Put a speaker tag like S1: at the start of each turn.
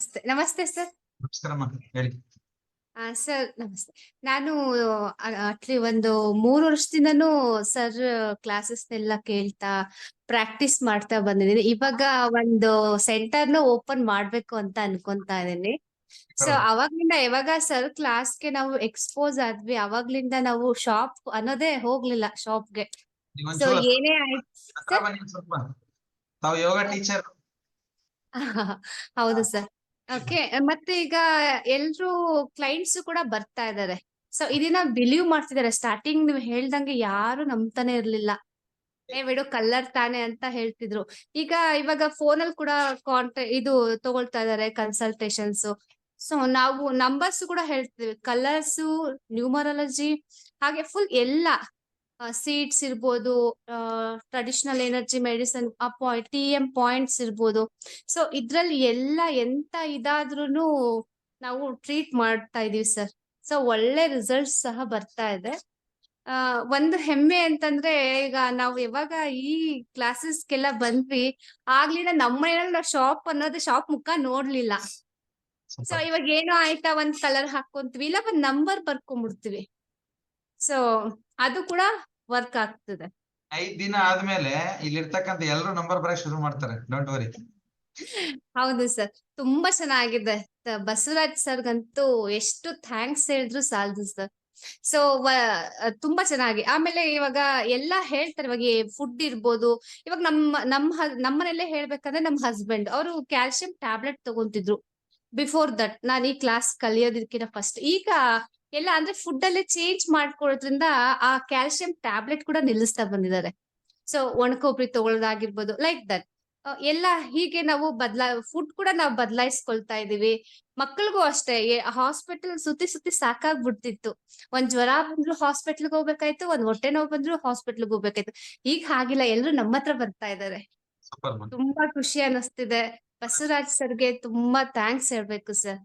S1: ನಮಸ್ತೆ. ನಮಸ್ತೆ ಸರ್.
S2: ನಮಸ್ಕಾರಮ್ಮ ಹೇಳಿ.
S1: ಸರ್ ನಮಸ್ತೆ. ನಾನು ಒಂದು 3 ವರ್ಷದಿಂದನೂ ಸರ್ ಕ್ಲಾಸಸ್‌ನೆಲ್ಲ ಕೇಳ್ತಾ, ಪ್ರಾಕ್ಟೀಸ್ ಮಾಡ್ತಾ ಬಂದಿದ್ದೀನಿ. ಇವಾಗ ಒಂದು ಸೆಂಟರ್‌ನ ಓಪನ್ ಮಾಡ್ಬೇಕು ಅಂತ ಅನ್ಕೊಂತಾ ಇದೀನಿ. ಸೊ
S2: ಹೌದು.
S1: ಅವಾಗ್ಲಿಂದ ಯಾವಾಗ ಸರ್ ಕ್ಲಾಸ್‌ಗೆ ನಾವು ಎಕ್ಸ್‌ಪೋಸ್ ಆದ್ವಿ, ಅವಾಗ್ಲಿಂದ ನಾವು ಶಾಪ್ ಅನ್ನೋದೇ ಹೋಗ್ಲಿಲ್ಲ ಶಾಪ್‌ಗೆ. ಸೊ
S2: ನೀವೊಂಚೂರು
S1: ಏನೇ ಆಯ್ತು
S2: ಹತ್ರ
S1: ಸರ್.
S2: ಬನ್ನಿ ಸ್ವಲ್ಪ. ತಾವು ಯೋಗ ಟೀಚರ್.
S1: ಹೌದು ಸರ್. ಓಕೆ. ಮತ್ತೆ ಈಗ ಎಲ್ರೂ ಕ್ಲೈಂಟ್ಸ್ ಕೂಡ ಬರ್ತಾ ಇದಾರೆ. ಸೊ ಇದನ್ನ ಬಿಲೀವ್ ಮಾಡ್ತಿದ್ದಾರೆ. ಸ್ಟಾರ್ಟಿಂಗ್ ನೀವ್ ಹೇಳ್ದಂಗೆ ಯಾರು ನಂಬ್ತಾನೆ ಇರ್ಲಿಲ್ಲ. ಏ ಬಿಡು ಕಲರ್ ತಾನೆ ಅಂತ ಹೇಳ್ತಿದ್ರು. ಇವಾಗ ಫೋನಲ್ಲಿ ಕೂಡ ಇದು ತಗೊಳ್ತಾ ಇದಾರೆ ಕನ್ಸಲ್ಟೇಷನ್ಸ್. ಸೊ ನಾವು ನಂಬರ್ಸ್ ಕೂಡ ಹೇಳ್ತೀವಿ. ಕಲರ್ಸು, ನ್ಯೂಮರಾಲಜಿ ಹಾಗೆ ಫುಲ್ ಎಲ್ಲ ಸೀಡ್ಸ್ ಇರ್ಬೋದು, traditional energy medicine TM points ಇರ್ಬೋದು. ಸೊ ಇದ್ರಲ್ಲಿ ಎಲ್ಲ ಎಂತ ಇದಾದ್ರೂನು ನಾವು ಟ್ರೀಟ್ ಮಾಡ್ತಾ ಇದೀವಿ ಸರ್. ಸೊ ಒಳ್ಳೆ ರಿಸಲ್ಟ್ಸ್ ಸಹ ಬರ್ತಾ ಇದೆ. ಒಂದು ಹೆಮ್ಮೆ ಅಂತಂದ್ರೆ ಈಗ ನಾವು ಯಾವಾಗ ಈ ಕ್ಲಾಸಸ್ಗೆಲ್ಲ ಬಂದ್ವಿ, ಆಗ್ಲಿಂದ ನಮ್ಮ ಮನೇಲಿ ನಾವು ಶಾಪ್ ಮುಖ ನೋಡ್ಲಿಲ್ಲ. So
S2: super.
S1: ಇವಾಗ ಏನೋ ಆಯ್ತಾ ಒಂದ್ ಕಲರ್ ಹಾಕೊಂತೀವಿ, ಇಲ್ಲ ಒಂದ್ ನಂಬರ್ ಬರ್ಕೊಂಡ್ಬಿಡ್ತೀವಿ. ಸೊ ಅದು ಕೂಡ ವರ್ಕ್ ಆಗ್ತದೆ.
S2: 5 ದಿನ ಆದ್ಮೇಲೆ ಇಲ್ಲಿರ್ತಕ್ಕಂಥ ಎಲ್ಲರೂ ನಂಬರ್ ಬರಕ್ ಶುರು ಮಾಡ್ತಾರೆ. Don't worry.
S1: ಹೌದು ಸರ್. ತುಂಬಾ ಚೆನ್ನಾಗಿದೆ. ಬಸವರಾಜ್ ಸರ್ಗಂತೂ ಎಷ್ಟು ಥ್ಯಾಂಕ್ಸ್ ಹೇಳಿದ್ರು ಸಾಲದು ಸರ್. ಸೊ ತುಂಬಾ ಚೆನ್ನಾಗಿ. ಆಮೇಲೆ ಇವಾಗ ಎಲ್ಲಾ ಹೇಳ್ತಾರೆ. ಇವಾಗ ಫುಡ್ ಇರ್ಬೋದು. ಇವಾಗ ನಮ್ಮನೇಲೇ ಹೇಳ್ಬೇಕಂದ್ರೆ ನಮ್ ಹಸ್ಬೆಂಡ್ ಅವರು ಕ್ಯಾಲ್ಸಿಯಂ ಟ್ಯಾಬ್ಲೆಟ್ ತಗೊಂತಿದ್ರು. ಬಿಫೋರ್ ದಟ್ ನಾನ್ ಈ ಕ್ಲಾಸ್ ಕಲಿಯೋದಕ್ಕಿಂತ ಫಸ್ಟ್. ಈಗ ಎಲ್ಲ ಅಂದ್ರೆ ಫುಡ್ ಅಲ್ಲೇ ಚೇಂಜ್ ಮಾಡ್ಕೊಳ್ಳೋದ್ರಿಂದ ಆ ಕ್ಯಾಲ್ಸಿಯಂ ಟ್ಯಾಬ್ಲೆಟ್ ಕೂಡ ನಿಲ್ಲಿಸ್ತಾ ಬಂದಿದ್ದಾರೆ. ಸೊ ಒಣಕೊಬ್ಬರಿ ತಗೊಳ್ಳೋದಾಗಿರ್ಬೋದು, ಲೈಕ್ ದಟ್. ಎಲ್ಲ ಹೀಗೆ ನಾವು ಫುಡ್ ಕೂಡ ನಾವು ಬದಲಾಯಿಸ್ಕೊಳ್ತಾ ಇದೀವಿ. ಮಕ್ಕಳಿಗೂ ಅಷ್ಟೇ ಹಾಸ್ಪಿಟಲ್ ಸುತ್ತಿ ಸುತ್ತಿ ಸಾಕಾಗ್ಬಿಡ್ತಿತ್ತು. ಒಂದ್ ಜ್ವರ ಬಂದ್ರು ಹಾಸ್ಪಿಟಲ್‌ಗೆ ಹೋಗ್ಬೇಕಾಯ್ತು, ಒಂದ್ ಹೊಟ್ಟೆ ನೋವು ಬಂದ್ರು ಹಾಸ್ಪಿಟಲ್‌ಗೆ ಹೋಗ್ಬೇಕಾಯ್ತು. ಈಗ ಹಾಗಿಲ್ಲ, ಎಲ್ರು ನಮ್ಮ ಹತ್ರ ಬರ್ತಾ ಇದಾರೆ.
S2: ಸೂಪರ್.
S1: ತುಂಬಾ ಖುಷಿ ಅನಿಸ್ತಿದೆ. ಬಸವರಾಜ್ ಸರ್ಗೆ ತುಂಬಾ ಥ್ಯಾಂಕ್ಸ್ ಹೇಳ್ಬೇಕು ಸರ್.